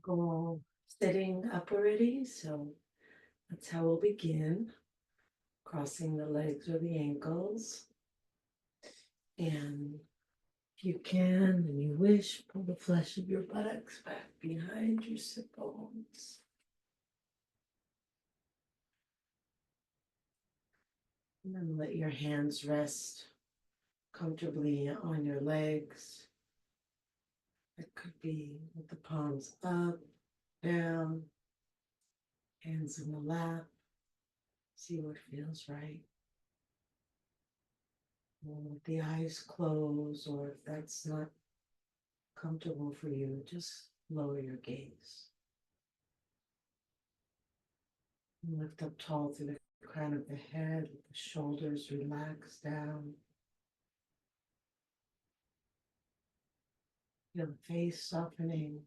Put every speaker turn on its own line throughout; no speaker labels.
Go sitting up already, so that's how we'll begin. Crossing the legs or the ankles. And if you can and you wish, pull the flesh of your buttocks back behind your sit bones. And then let your hands rest comfortably on your legs. It could be with the palms up, down, hands in the lap. See what feels right. And with the eyes closed, or if that's not comfortable for you, just lower your gaze. And lift up tall through the crown of the head, with the shoulders relax down. Feel the face softening.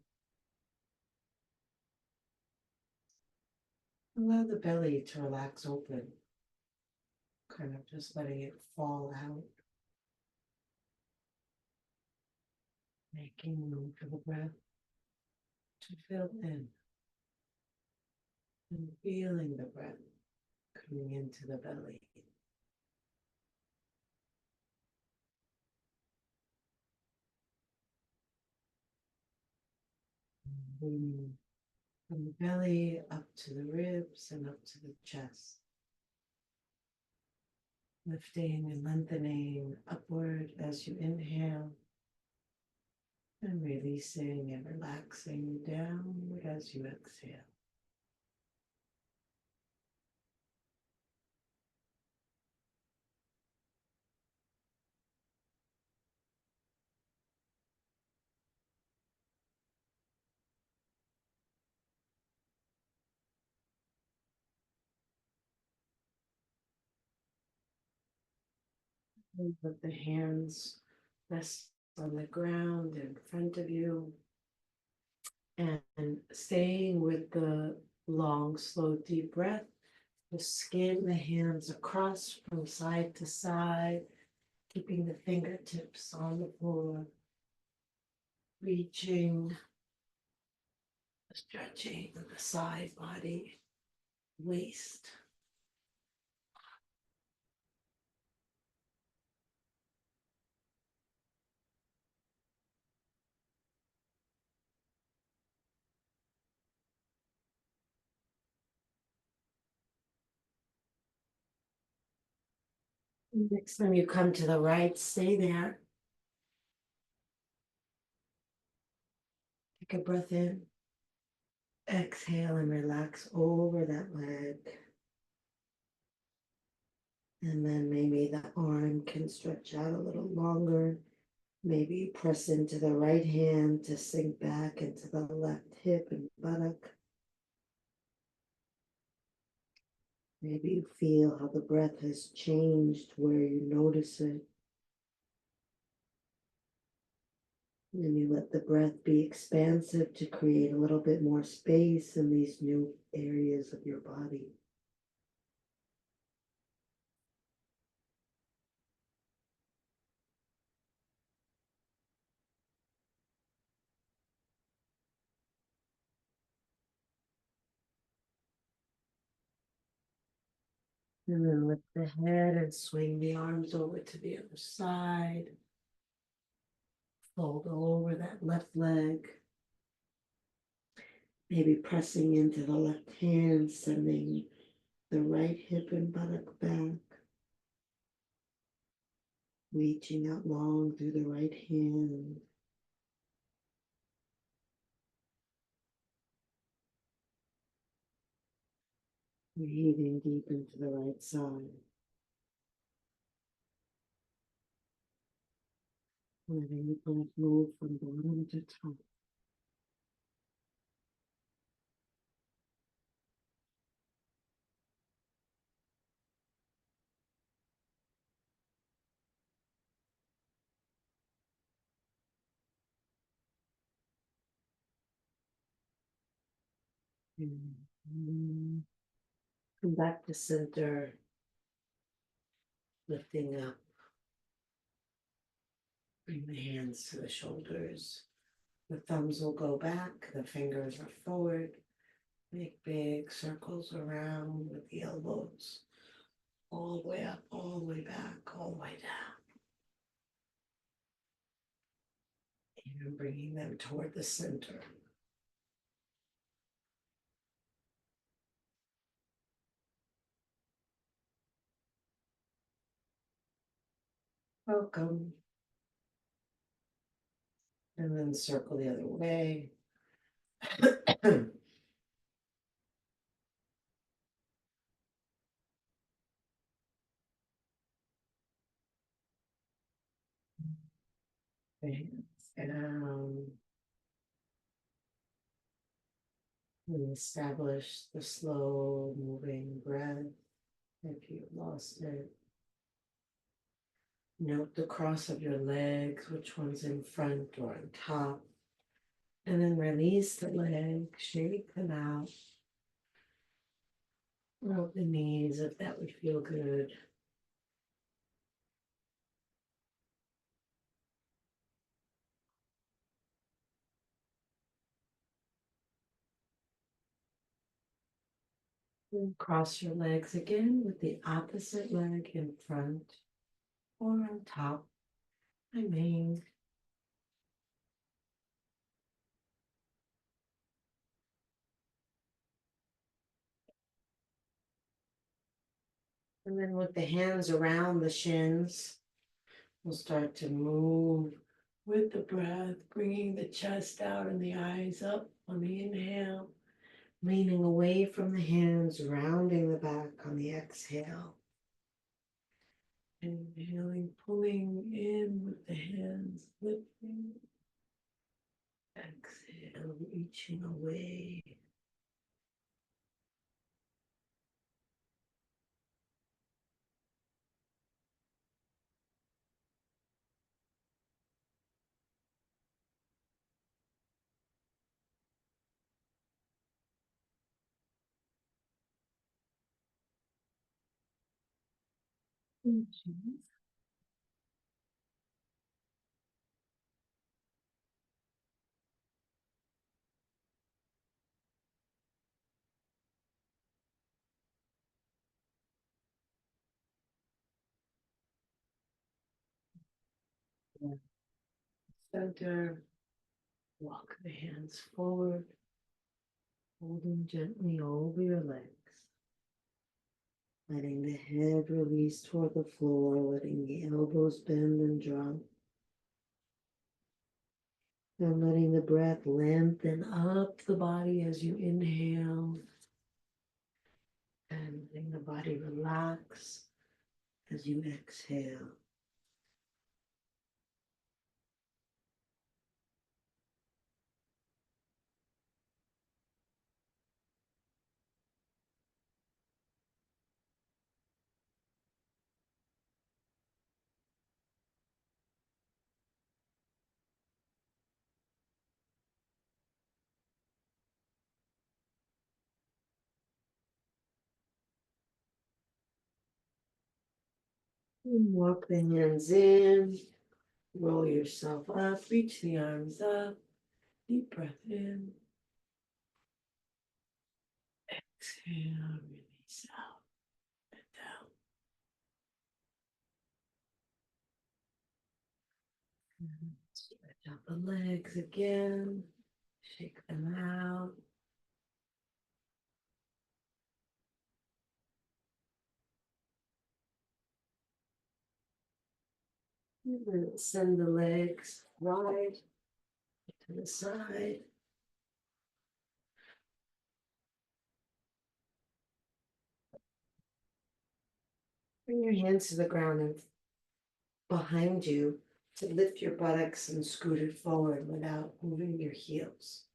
Allow the belly to relax open, kind of just letting it fall out, making room for the breath to fill in and feeling the breath coming into the belly. Bringing from the belly up to the ribs and up to the chest. Lifting and lengthening upward as you inhale and releasing and relaxing downward as you exhale. And let the hands rest on the ground in front of you, and staying with the long, slow, deep breath. Just scan the hands across from side to side, keeping the fingertips on the floor, reaching, stretching the side body, waist. Next time you come to the right, stay there. Take a breath in, exhale, and relax over that leg. And then maybe the arm can stretch out a little longer. Maybe press into the right hand to sink back into the left hip and buttock. Maybe you feel how the breath has changed where you notice it. And you let the breath be expansive to create a little bit more space in these new areas of your body. And then lift the head and swing the arms over to the other side. Fold over that left leg. Maybe pressing into the left hand, sending the right hip and buttock back. Reaching out long through the right hand. Breathing deep into the right side. Letting the breath move from bottom to top. And come back to center, lifting up. Bring the hands to the shoulders. The thumbs will go back, the fingers are forward. Make big circles around with the elbows. All the way up, all the way back, all the way down. And bringing them toward the center. Welcome. And then circle the other way. Hands down. And establish the slow moving breath if you've lost it. Note the cross of your legs, which one's in front or on top. And then release the legs, shake them out. Rub the knees if that would feel good. And cross your legs again with the opposite leg in front or on top. I mean, and then with the hands around the shins, we'll start to move with the breath, bringing the chest out and the eyes up on the inhale, leaning away from the hands, rounding the back on the exhale. Inhaling, pulling in with the hands, lifting. Exhale, reaching away. Center, walk the hands forward, holding gently over your legs. Letting the head release toward the floor, letting the elbows bend and drop. And letting the breath lengthen up the body as you inhale. And letting the body relax as you exhale. And walk the hands in, roll yourself up, reach the arms up, deep breath in. Exhale, release out and down. And stretch out the legs again, shake them out. And then send the legs wide to the side. Bring your hands to the ground and behind you to lift your buttocks and scoot it forward without moving your heels.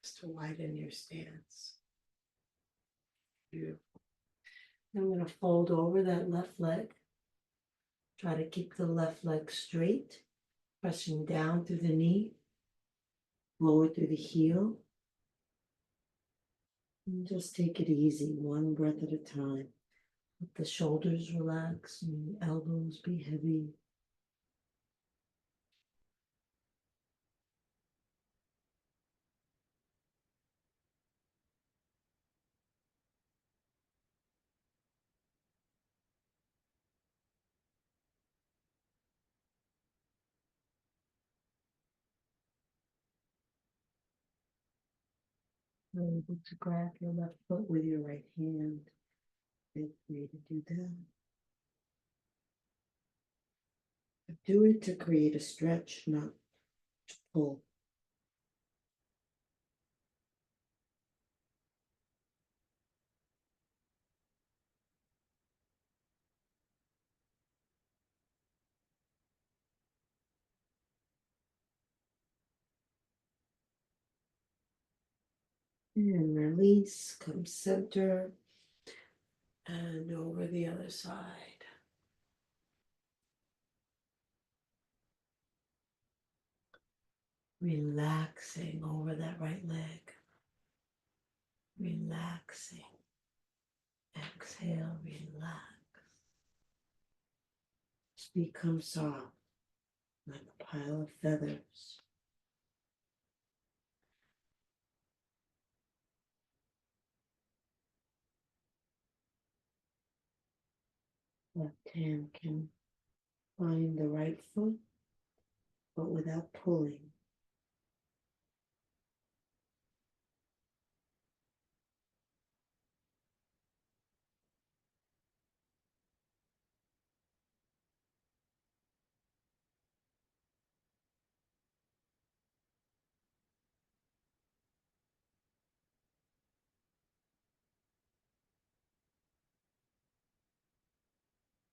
Just to widen your stance. Beautiful. I'm going to fold over that left leg. Try to keep the left leg straight, pressing down through the knee, lower through the heel. And just take it easy, one breath at a time. Let the shoulders relax and the elbows be heavy. You're able to grab your left foot with your right hand. Feel free to do that. Do it to create a stretch, not to pull. And release, come center, and over the other side. Relaxing over that right leg. Relaxing. Exhale, relax. Just become soft, like a pile of feathers. Left hand can find the right foot, but without pulling.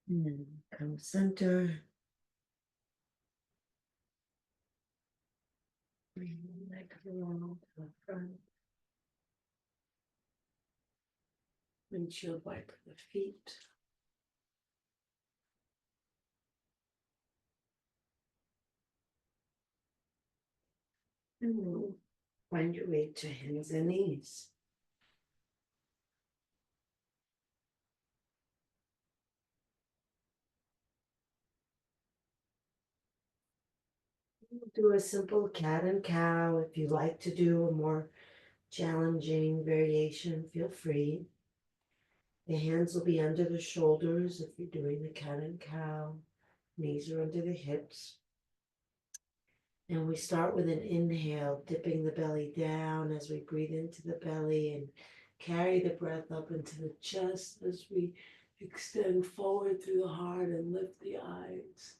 And come center. Bring the leg around to the front. Windshield wiper the feet. And we'll find your way to hands and knees. We'll do a simple cat and cow. If you like to do a more challenging variation, feel free. The hands will be under the shoulders if you're doing the cat and cow. Knees are under the hips. And we start with an inhale, dipping the belly down as we breathe into the belly and carry the breath up into the chest as we extend forward through the heart and lift the eyes.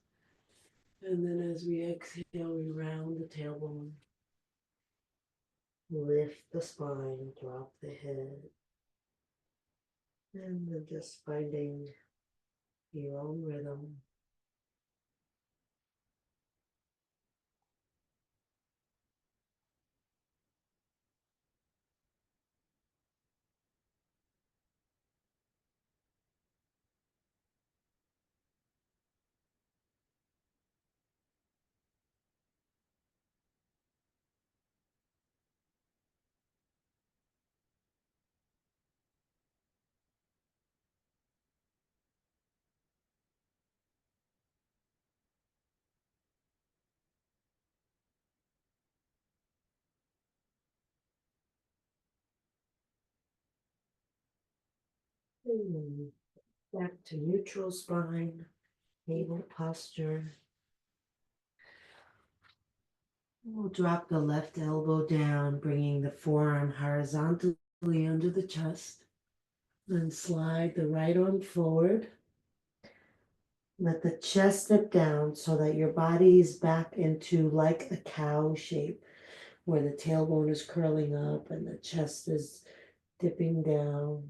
And then as we exhale, we round the tailbone, lift the spine, drop the head. And then just finding your own rhythm. Back to neutral spine, navel posture. We'll drop the left elbow down, bringing the forearm horizontally under the chest. Then slide the right arm forward. Let the chest dip down so that your body is back into like a cow shape, where the tailbone is curling up and the chest is dipping down.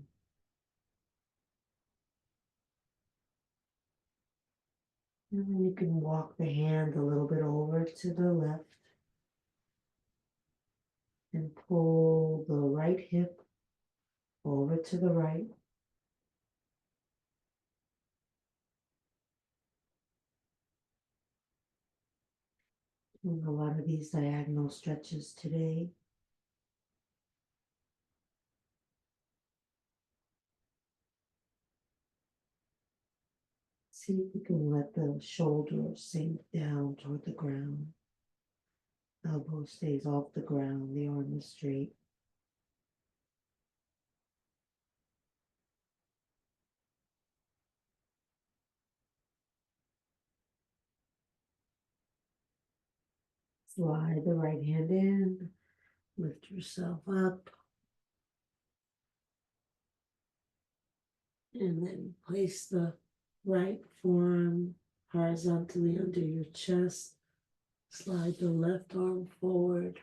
And then you can walk the hand a little bit over to the left and pull the right hip over to the right. Doing a lot of these diagonal stretches today. See if you can let the shoulder sink down toward the ground. Elbow stays off the ground, the arm is straight. Slide the right hand in, lift yourself up, And then place the right forearm horizontally under your chest. Slide the left arm forward.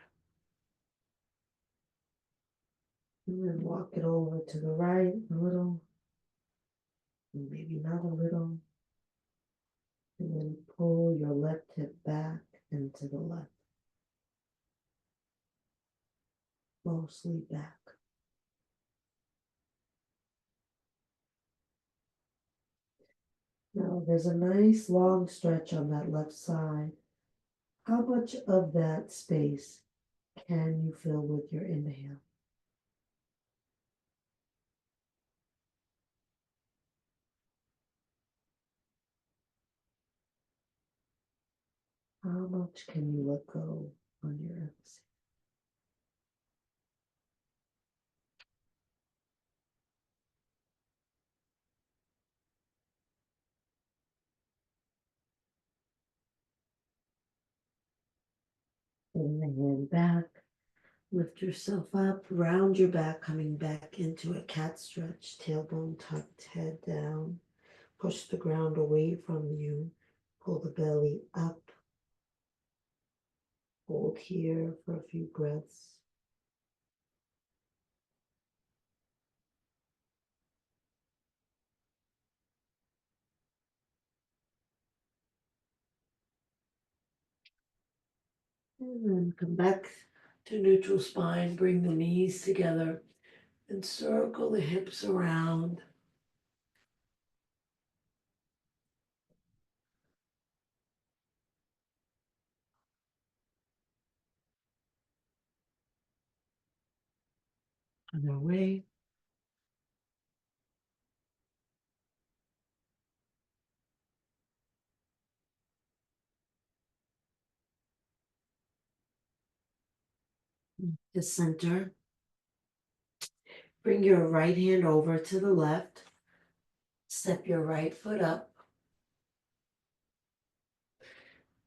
And then walk it over to the right a little. Maybe not a little. And then pull your left hip back and to the left. Mostly back. Now there's a nice long stretch on that left side. How much of that space can you fill with your inhale? How much can you let go on your exhale? Bring the hand back. Lift yourself up, round your back, coming back into a cat stretch, tailbone tucked, head down. Push the ground away from you. Pull the belly up. Hold here for a few breaths. And then come back to neutral spine. Bring the knees together and circle the hips around. Other way. To center. Bring your right hand over to the left. Step your right foot up.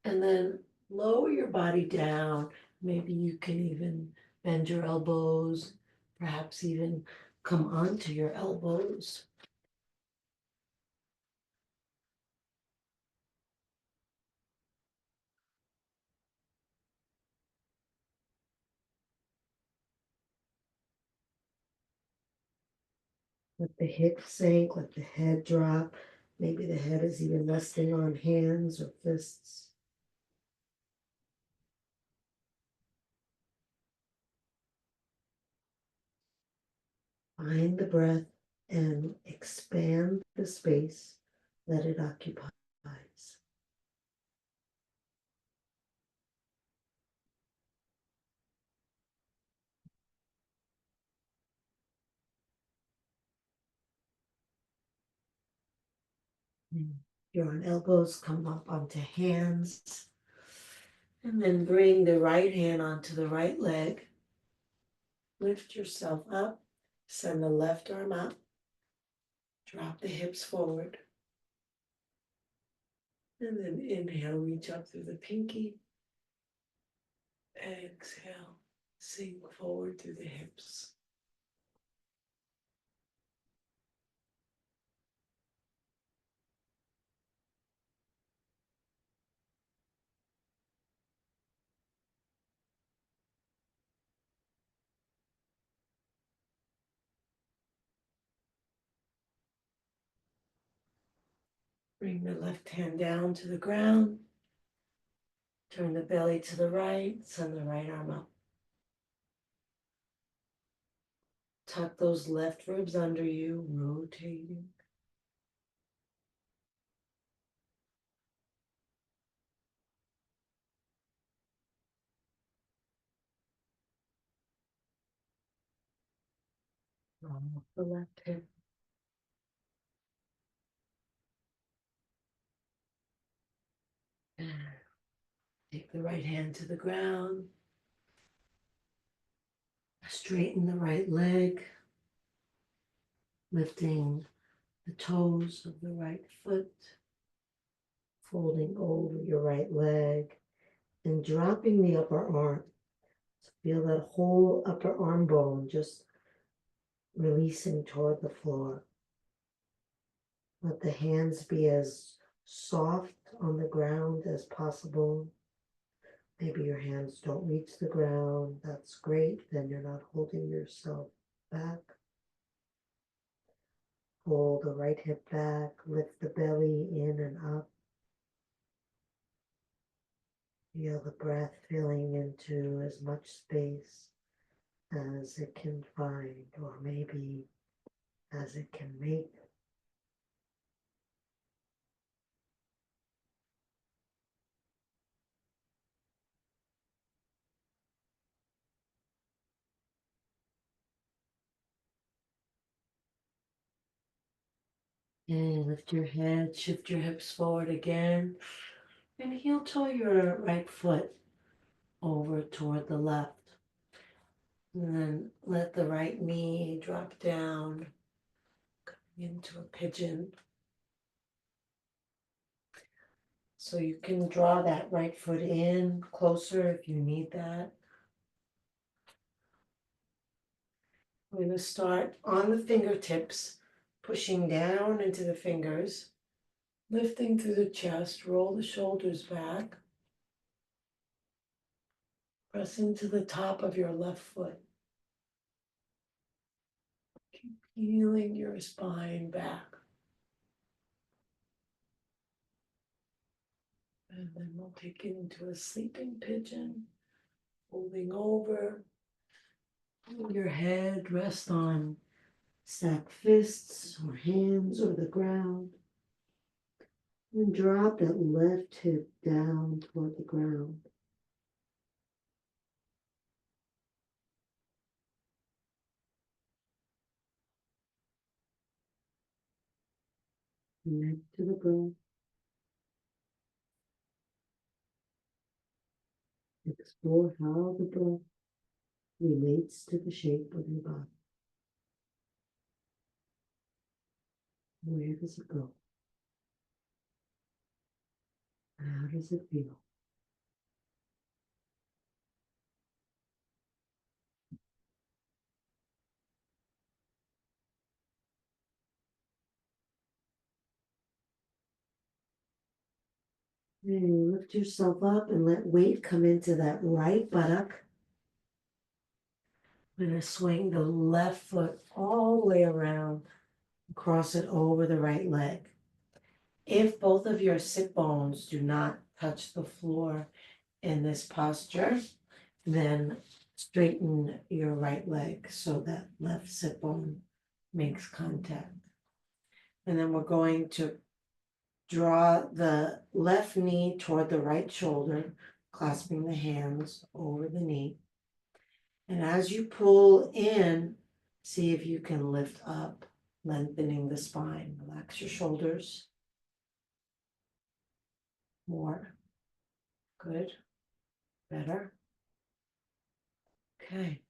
And then lower your body down. Maybe you can even bend your elbows, perhaps even come onto your elbows. Let the hips sink, let the head drop. Maybe the head is even resting on hands or fists. Find the breath and expand the space that it occupies. You're on elbows, come up onto hands. And then bring the right hand onto the right leg. Lift yourself up. Send the left arm up. Drop the hips forward. And then inhale, reach up through the pinky. Exhale, sink forward through the hips. Bring the left hand down to the ground. Turn the belly to the right. Send the right arm up. Tuck those left ribs under you, rotating. Roll up the left hip. And take the right hand to the ground. Straighten the right leg. Lifting the toes of the right foot. Folding over your right leg. And dropping the upper arm. So feel that whole upper arm bone just releasing toward the floor.
Let the hands be as soft on the ground as possible. Maybe your hands don't reach the ground. That's great. Then you're not holding yourself back. Pull the right hip back, lift the belly in and up. Feel the breath filling into as much space as it can find, or maybe as it can make. And lift your head, shift your hips forward again, and heel toe your right foot over toward the left. And then let the right knee drop down into a pigeon. So you can draw that right foot in closer if you need that. We're going to start on the fingertips, pushing down into the fingers, lifting through the chest, roll the shoulders back, press into the top of your left foot. Keep peeling your spine back. And then we'll take it into a sleeping pigeon, folding over. Your head rest on stacked fists or hands or the ground. And drop that left hip down toward the ground. Neck to the breath. Explore how the breath relates to the shape of your body. Where does it go? How does it feel? And lift yourself up and let weight come into that right buttock. We're going to swing the left foot all the way around, cross it over the right leg. If both of your sit bones do not touch the floor in this posture, then straighten your right leg so that left sit bone makes contact. And then we're going to draw the left knee toward the right shoulder, clasping the hands over the knee. And as you pull in, see if you can lift up, lengthening the spine. Relax your shoulders. More. Good. Better. Okay.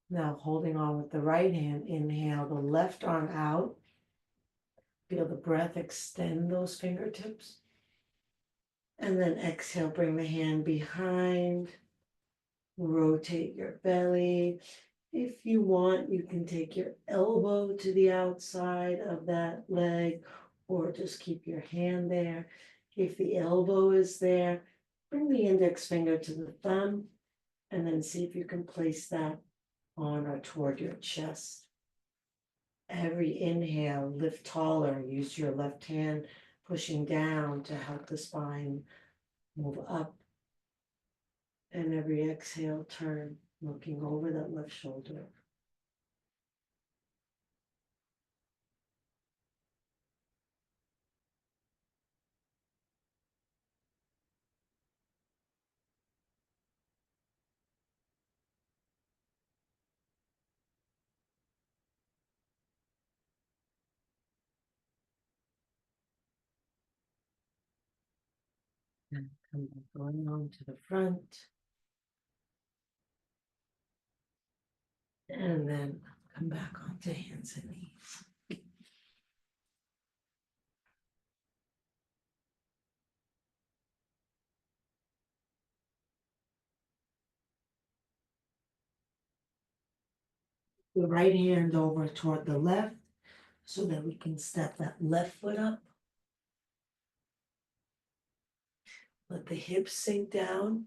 Now holding on with the right hand, inhale the left arm out. Feel the breath extend those fingertips. And then exhale, bring the hand behind. Rotate your belly. If you want, you can take your elbow to the outside of that leg or just keep your hand there. If the elbow is there, bring the index finger to the thumb and then see if you can place that on or toward your chest. Every inhale, lift taller. Use your left hand pushing down to help the spine move up. And every exhale, turn, looking over that left shoulder. And come back going on to the front. And then come back onto hands and knees. The right hand over toward the left so that we can step that left foot up. Let the hips sink down.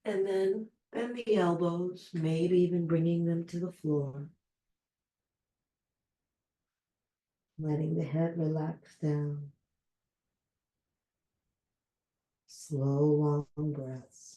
And then bend the elbows, maybe even bringing them to the floor. Letting the head relax down. Slow, long breaths.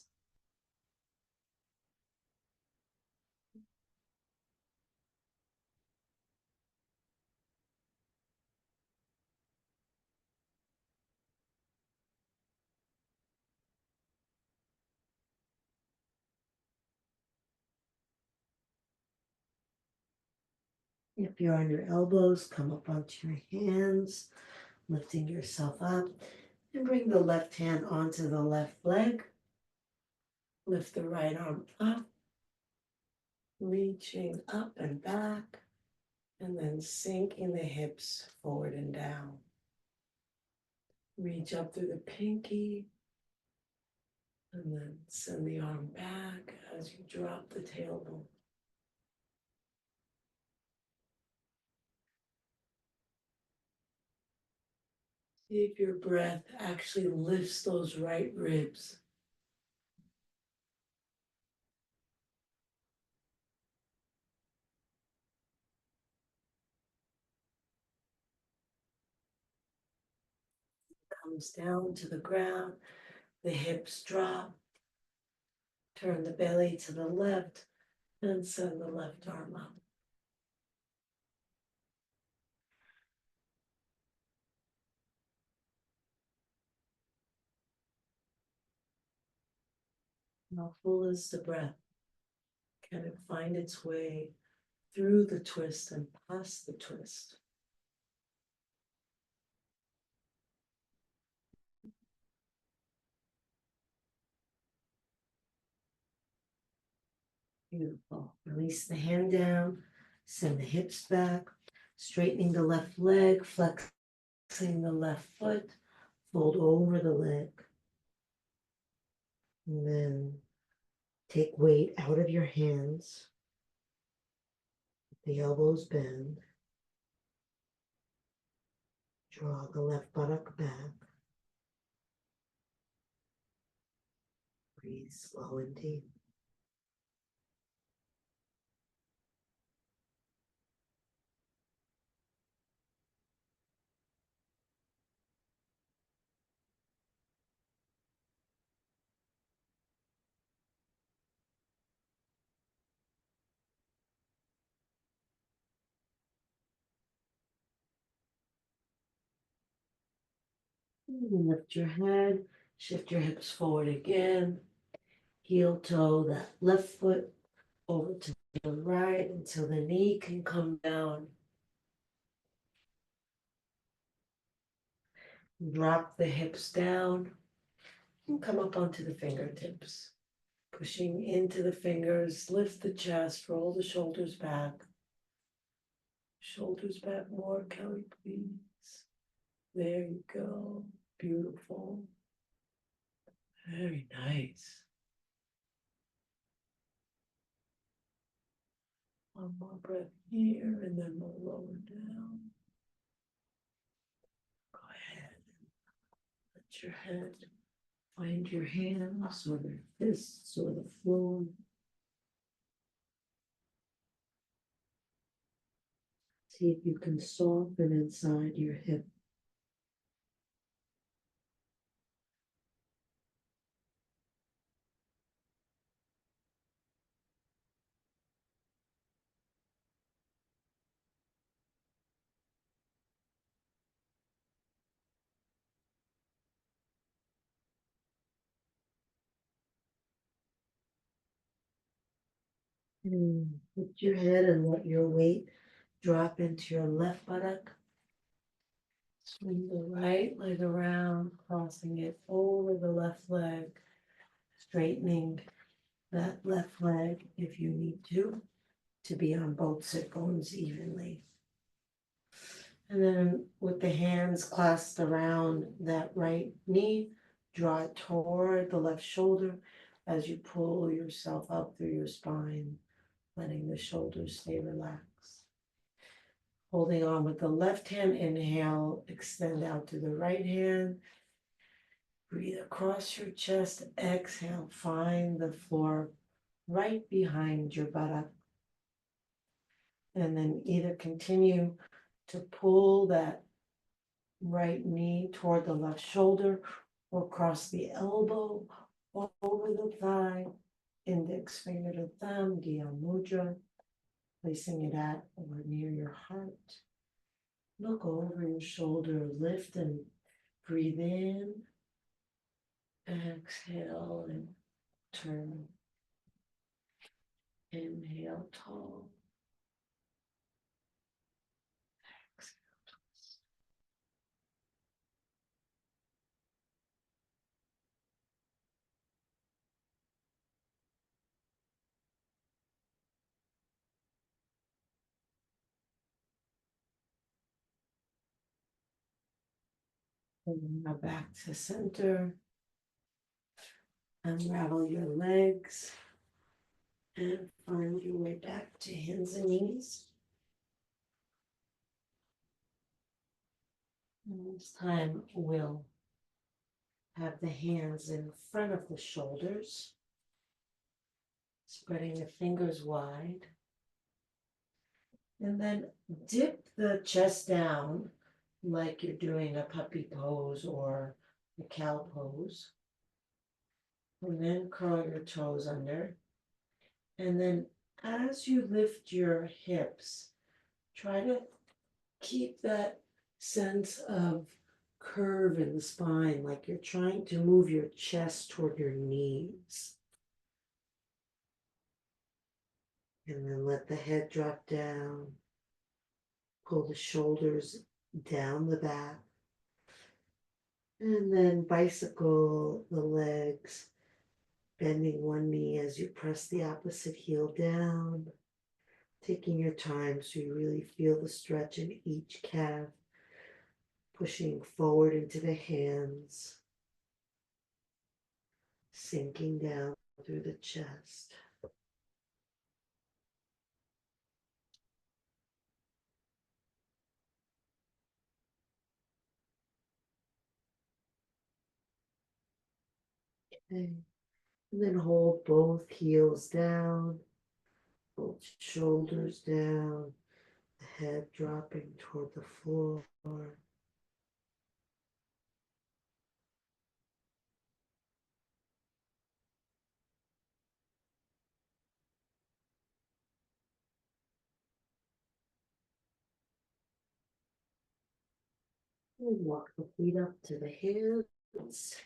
If you're on your elbows, come up onto your hands, lifting yourself up, and bring the left hand onto the left leg. Lift the right arm up, reaching up and back, and then sinking the hips forward and down. Reach up through the pinky, and then send the arm back as you drop the tailbone. See if your breath actually lifts those right ribs. Comes down to the ground, the hips drop. Turn the belly to the left and send the left arm up. How full is the breath? Can it find its way through the twist and past the twist? Beautiful. Release the hand down, send the hips back, straightening the left leg, flexing the left foot, fold over the leg. And then take weight out of your hands. The elbows bend. Draw the left buttock back. Breathe slow and deep. Lift your head, shift your hips forward again. Heel toe that left foot over to the right until the knee can come down. Drop the hips down and come up onto the fingertips. Pushing into the fingers, lift the chest, roll the shoulders back. Shoulders back more, Kelly, please. There you go. Beautiful. Very nice. One more breath here, and then we'll lower down. Go ahead. Let your head find your hands or their fists or the floor. See if you can soften inside your hip. Lift your head and let your weight drop into your left buttock. Swing the right leg around, crossing it over the left leg, straightening that left leg if you need to be on both sit bones evenly. And then with the hands clasped around that right knee, draw it toward the left shoulder as you pull yourself up through your spine, letting the shoulders stay relaxed. Holding on with the left hand, inhale, extend out to the right hand. Breathe across your chest, exhale, find the floor right behind your buttock. And then either continue to pull that right knee toward the left shoulder or cross the elbow over the thigh, index finger to thumb, Gyan Mudra, placing it at or near your heart. Look over your shoulder, lift and breathe in, exhale and turn. Inhale tall. And now back to center. Unravel your legs and find your way back to hands and knees. And this time we'll have the hands in front of the shoulders, spreading the fingers wide. And then dip the chest down like you're doing a puppy pose or a cow pose. And then curl your toes under. And then as you lift your hips, try to keep that sense of curve in the spine, like you're trying to move your chest toward your knees. And then let the head drop down. Pull the shoulders down the back. And then bicycle the legs, bending one knee as you press the opposite heel down. Taking your time so you really feel the stretch in each calf. Pushing forward into the hands. Sinking down through the chest. Okay. And then hold both heels down, both shoulders down, the head dropping toward the floor. And walk the feet up to the hands.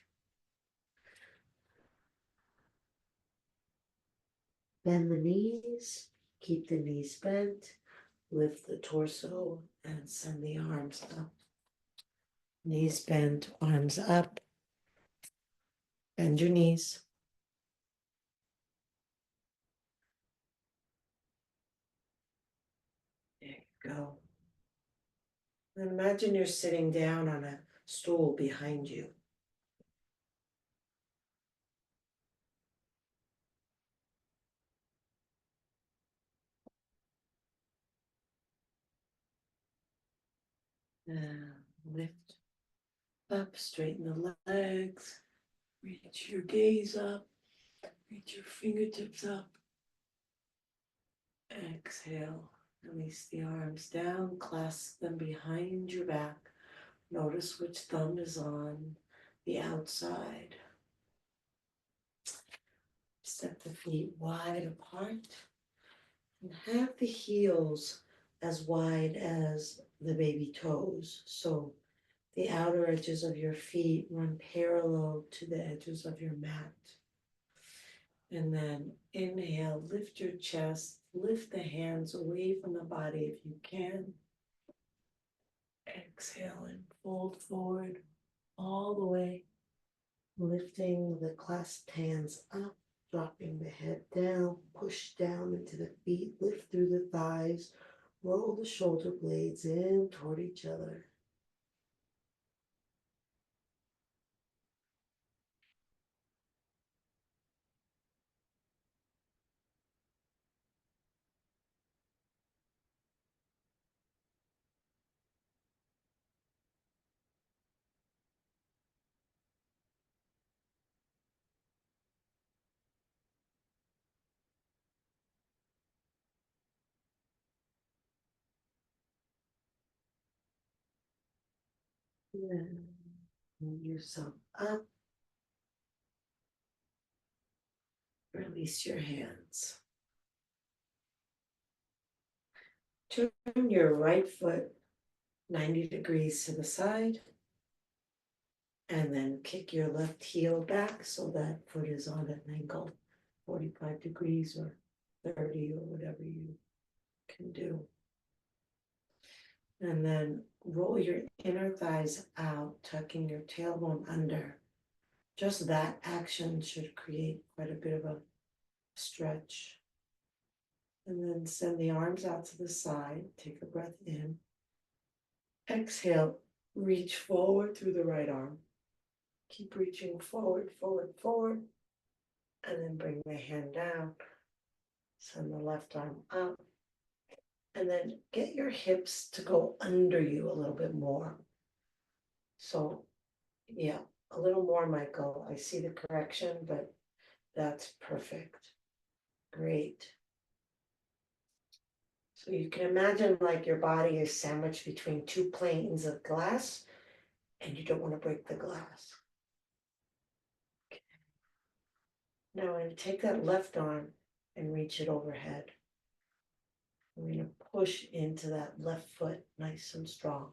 Bend the knees, keep the knees bent, lift the torso and send the arms up. Knees bent, arms up. Bend your knees. There you go. And imagine you're sitting down on a stool behind you. Lift up, straighten the legs, reach your gaze up, reach your fingertips up. Exhale, release the arms down, clasp them behind your back. Notice which thumb is on the outside. Step the feet wide apart and have the heels as wide as the baby toes. So the outer edges of your feet run parallel to the edges of your mat. And then inhale, lift your chest, lift the hands away from the body if you can. Exhale and fold forward all the way, lifting the clasped hands up, dropping the head down, push down into the feet, lift through the thighs, roll the shoulder blades in toward each other. Then move yourself up. Release your hands. Turn your right foot 90 degrees to the side. And then kick your left heel back so that foot is on an angle, 45 degrees or 30 or whatever you can do. And then roll your inner thighs out, tucking your tailbone under. Just that action should create quite a bit of a stretch. And then send the arms out to the side. Take a breath in. Exhale, reach forward through the right arm. Keep reaching forward, forward, forward. And then bring the hand down. Send the left arm up. And then get your hips to go under you a little bit more. So, yeah, a little more, Michael. I see the correction, but that's perfect. Great. So you can imagine like your body is sandwiched between two planes of glass and you don't want to break the glass. Okay. Now I'm going to take that left arm and reach it overhead. I'm going to push into that left foot nice and strong.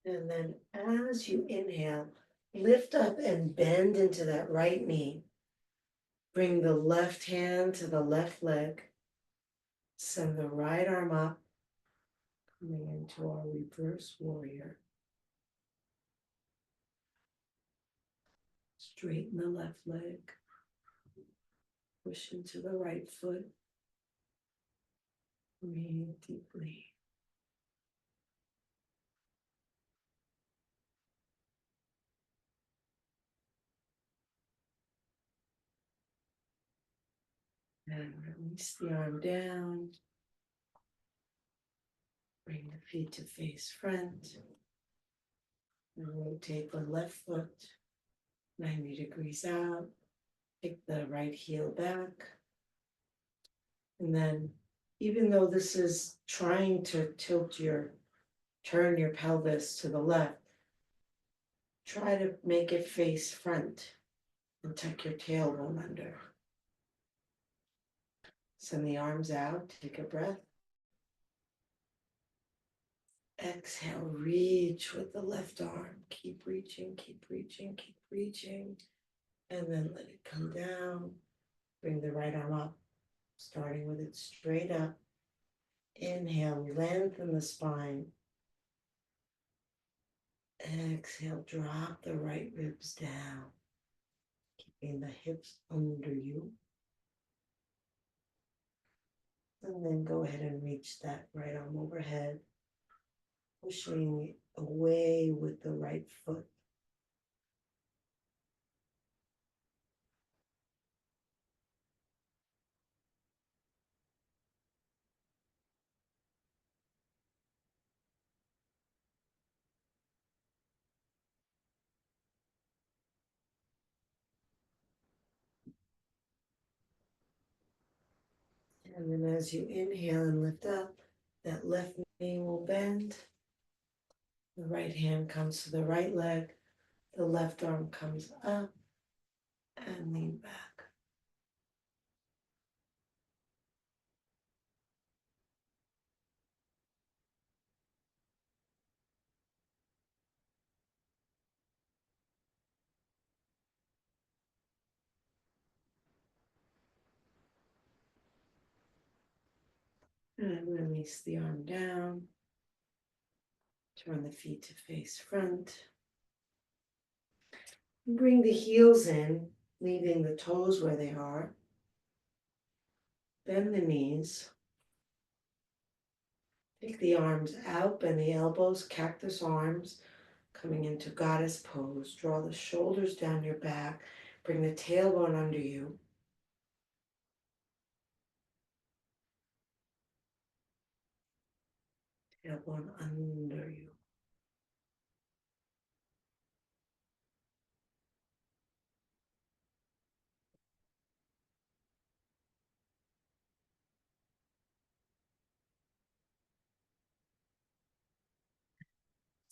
And then as you inhale, lift up and bend into that right knee. Bring the left hand to the left leg. Send the right arm up, coming into our reverse warrior. Straighten the left leg. Push into the right foot. Breathe deeply. And release the arm down. Bring the feet to face front. And rotate the left foot 90 degrees out. Take the right heel back. And then, even though this is trying to turn your pelvis to the left, try to make it face front and tuck your tailbone under. Send the arms out, take a breath. Exhale, reach with the left arm. Keep reaching, keep reaching, keep reaching. And then let it come down. Bring the right arm up, starting with it straight up. Inhale, lengthen the spine. Exhale, drop the right ribs down, keeping the hips under you. And then go ahead and reach that right arm overhead, pushing away with the right foot. And then as you inhale and lift up, that left knee will bend. The right hand comes to the right leg. The left arm comes up and lean back. And release the arm down. Turn the feet to face front. Bring the heels in, leaving the toes where they are. Bend the knees. Take the arms out, bend the elbows, cactus arms, coming into goddess pose. Draw the shoulders down your back. Bring the tailbone under you. Tailbone under you.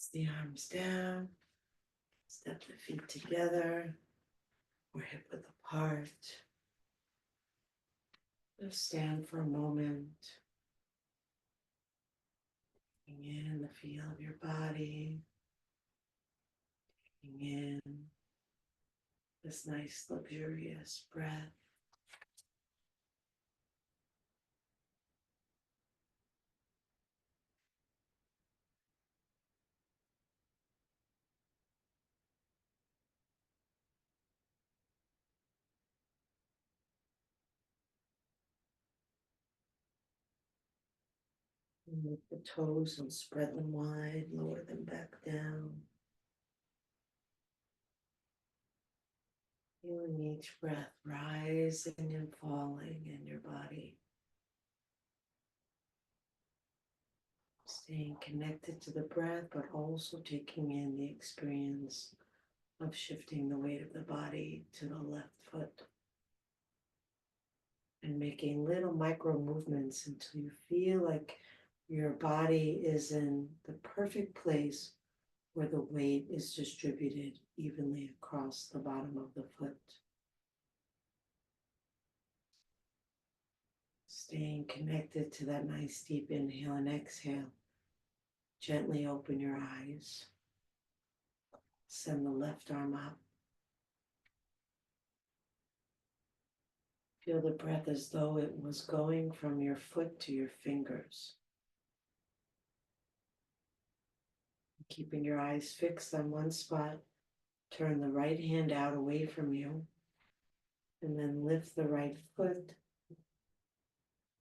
the arms down, step the feet together, or hip width apart. Just stand for a moment. Taking in the feel of your body. Taking in this nice luxurious breath. And lift the toes and spread them wide, lower them back down. Feeling each breath rising and falling in your body. Staying connected to the breath, but also taking in the experience of shifting the weight of the body to the left foot. And making little micro movements until you feel like your body is in the perfect place where the weight is distributed evenly across the bottom of the foot. Staying connected to that nice deep inhale and exhale. Gently open your eyes. Send the left arm up. Feel the breath as though it was going from your foot to your fingers. Keeping your eyes fixed on one spot, turn the right hand out away from you, and then lift the right foot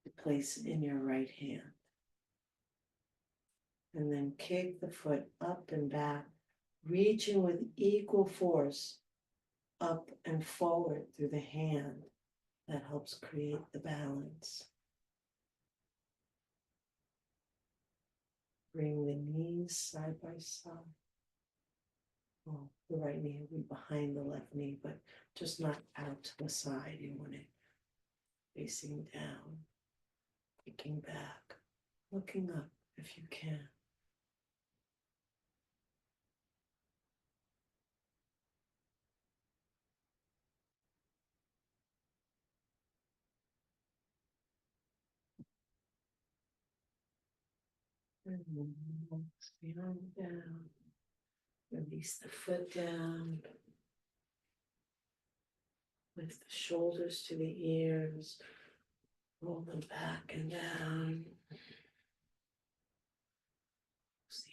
to place in your right hand. And then kick the foot up and back, reaching with equal force up and forward through the hand. That helps create the balance. Bring the knees side by side. Well, the right knee will be behind the left knee, but just not out to the side. You want it facing down, kicking back, looking up if you can. And relax the arm down. Release the foot down. Lift the shoulders to the ears. Roll them back and down. Close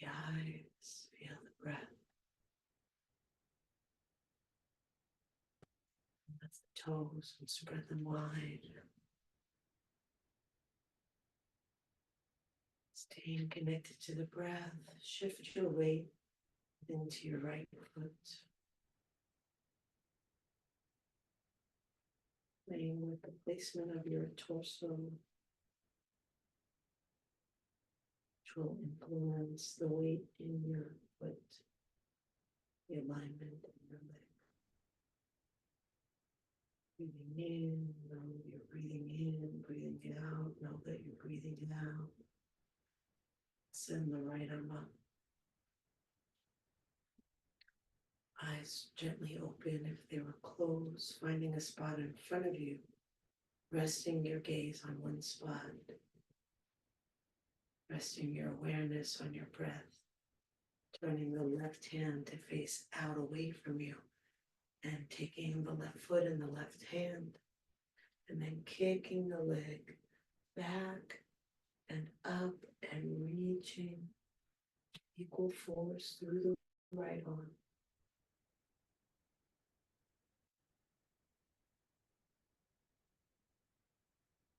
the eyes. Feel the breath. Lift the toes and spread them wide. Staying connected to the breath. Shift your weight into your right foot. Playing with the placement of your torso, which will influence the weight in your foot, the alignment in your leg. Breathing in, know you're breathing in, breathing out, know that you're breathing out. Send the right arm up. Eyes gently open if they were closed, finding a spot in front of you, resting your gaze on one spot, resting your awareness on your breath, turning the left hand to face out away from you, and taking the left foot in the left hand, and then kicking the leg back and up and reaching equal force through the right arm.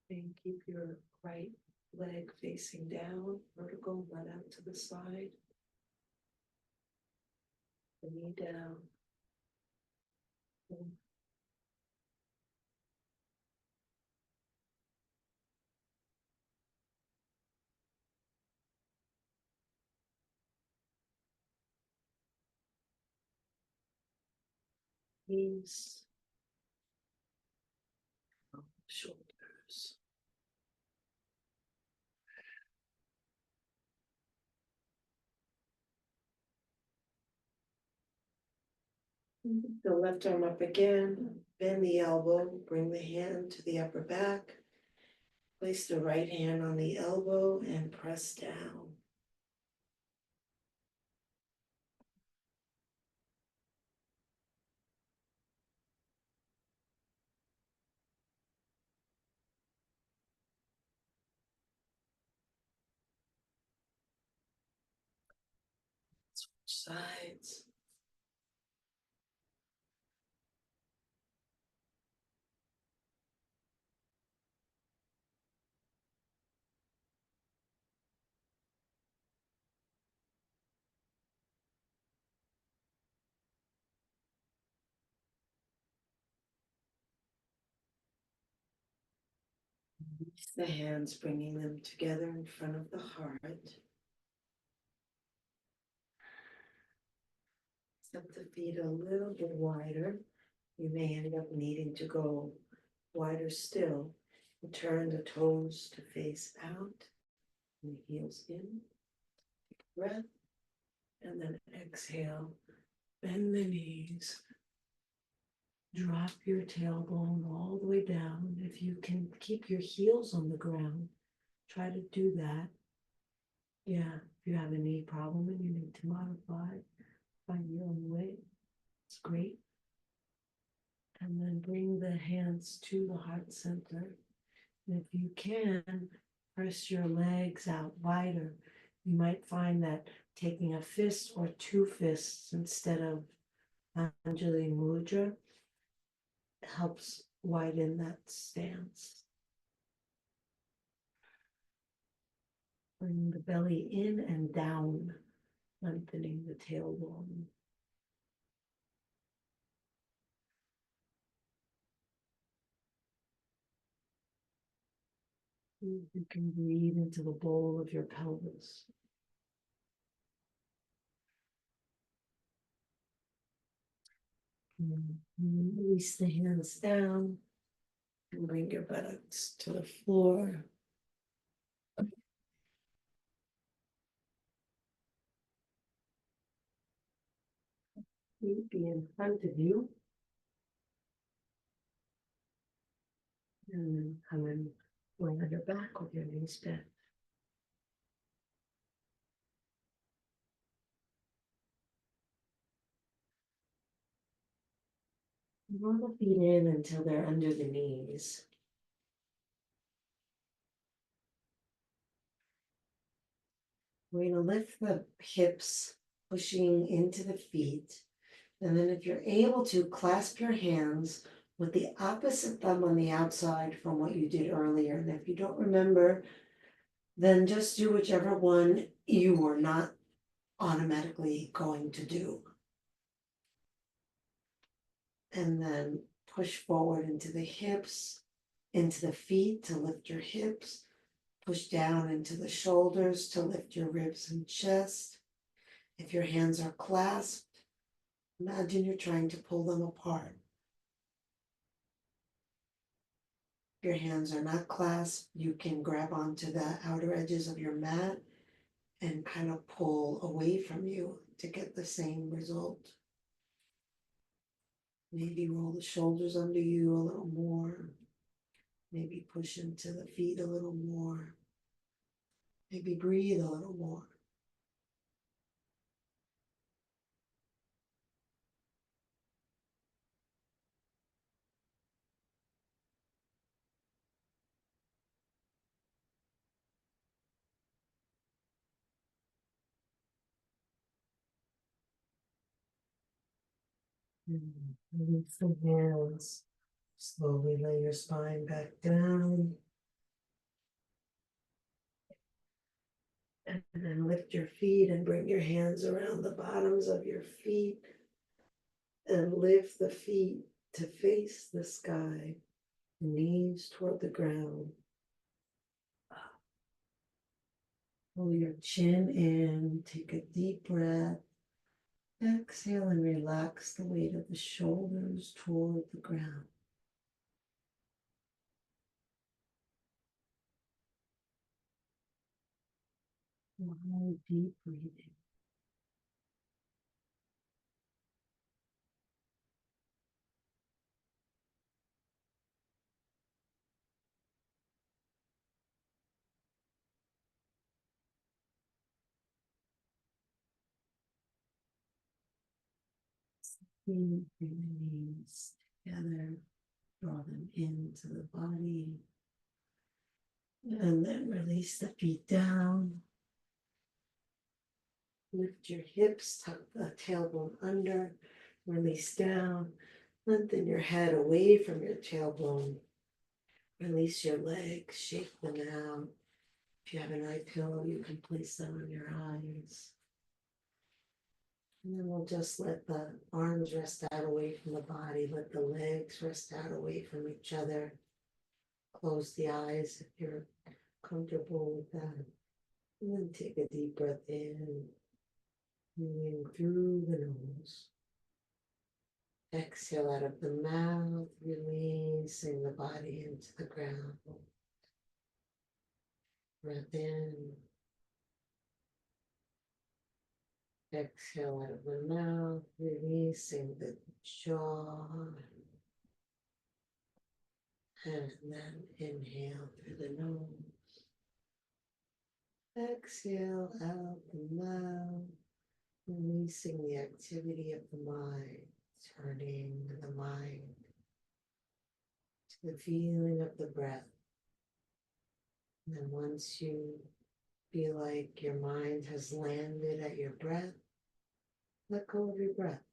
And keep your right leg facing down, vertical, not out to the side. The knee down. Knees, shoulders. The left arm up again, bend the elbow, bring the hand to the upper back. Place the right hand on the elbow and press down. Switch sides. Release the hands, bringing them together in front of the heart. Step the feet a little bit wider. You may end up needing to go wider still. And turn the toes to face out and the heels in. Take a breath and then exhale. Bend the knees. Drop your tailbone all the way down. If you can keep your heels on the ground, try to do that. Yeah, if you have a knee problem and you need to modify, find your own way. It's great. And then bring the hands to the heart center. And if you can, press your legs out wider. You might find that taking a fist or two fists instead of Anjali Mudra helps widen that stance. Bring the belly in and down, lengthening the tailbone. You can breathe into the bowl of your pelvis. Release the hands down and bring your buttocks to the floor. Feet be in front of you. And then come and lay on your back with your knees bent. Roll the feet in until they're under the knees. We're going to lift the hips, pushing into the feet. And then if you're able to, clasp your hands with the opposite thumb on the outside from what you did earlier. And if you don't remember, then just do whichever one you were not automatically going to do. And then push forward into the hips, into the feet to lift your hips. Push down into the shoulders to lift your ribs and chest. If your hands are clasped, imagine you're trying to pull them apart. If your hands are not clasped, you can grab onto the outer edges of your mat and kind of pull away from you to get the same result. Maybe roll the shoulders under you a little more. Maybe push into the feet a little more. Maybe breathe a little more. Release the hands. Slowly lay your spine back down. And then lift your feet and bring your hands around the bottoms of your feet. And lift the feet to face the sky, knees toward the ground. Pull your chin in, take a deep breath. Exhale and relax the weight of the shoulders toward the ground. One deep breathing. Bring the knees together, draw them into the body. And then release the feet down. Lift your hips, tuck the tailbone under, release down. Lengthen your head away from your tailbone. Release your legs, shake them out. If you have an eye pillow, you can place them on your eyes. And then we'll just let the arms rest out away from the body, let the legs rest out away from each other. Close the eyes if you're comfortable with that. And then take a deep breath in, moving through the nose. Exhale out of the mouth, releasing the body into the ground. Breath in. Exhale out of the mouth, releasing the jaw. And then inhale through the nose. Exhale out the mouth, releasing the activity of the mind, turning the mind to the feeling of the breath. And then once you feel like your mind has landed at your breath, let go of your breath.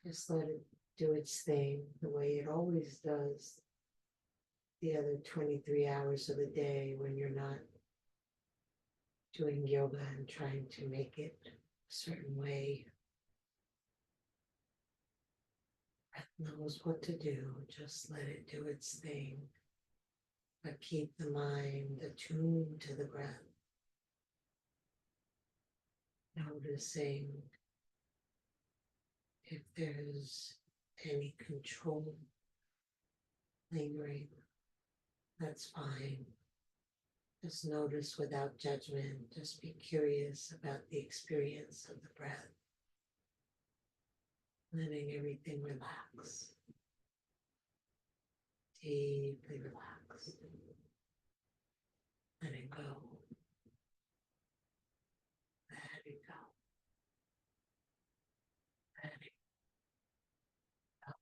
Just let it do its thing the way it always does the other 23 hours of the day when you're not doing yoga and trying to make it a certain way. Breath knows what to do, just let it do its thing. But keep the mind attuned to the breath. Noticing if there's any control lingering, that's fine. Just notice without judgment. Just be curious about the experience of the breath. Letting everything relax. Deeply relax. Letting go. Letting go. Letting go.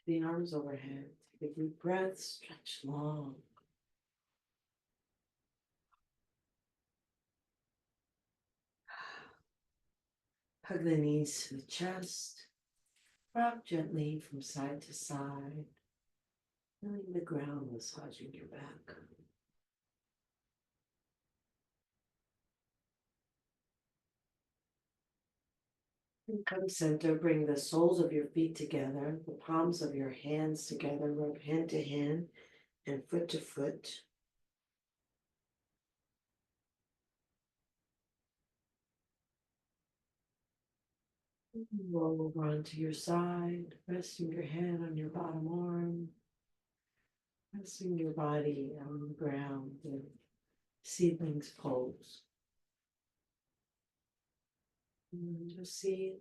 The arms overhead. Take a deep breath, stretch long. Hug the knees to the chest. Rock gently from side to side. Feeling the ground massaging your back. And come center, bring the soles of your feet together, the palms of your hands together, rub hand to hand and foot to foot. Roll over onto your side, resting your hand on your bottom arm, resting your body on the ground in seedling's pose. And just see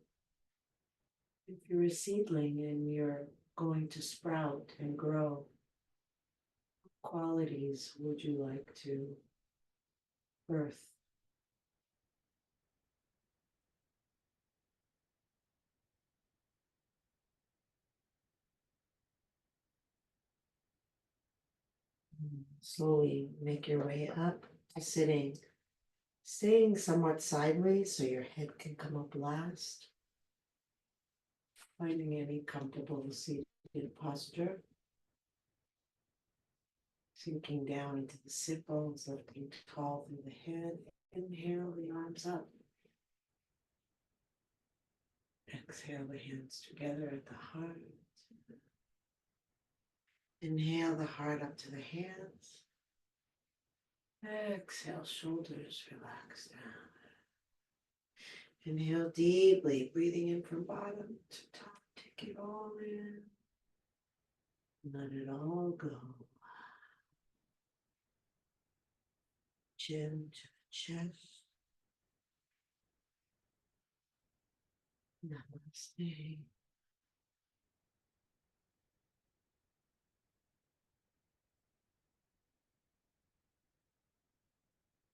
if you're a seedling and you're going to sprout and grow, what qualities would you like to birth? Slowly make your way up to sitting, staying somewhat sideways so your head can come up last. Finding any comfortable seated posture. Sinking down into the sit bones, lifting tall through the head. Inhale the arms up. Exhale the hands together at the heart. Inhale the heart up to the hands. Exhale, shoulders relax down. Inhale deeply, breathing in from bottom to top. Take it all in. Let it all go. Chin to the chest. Namaste.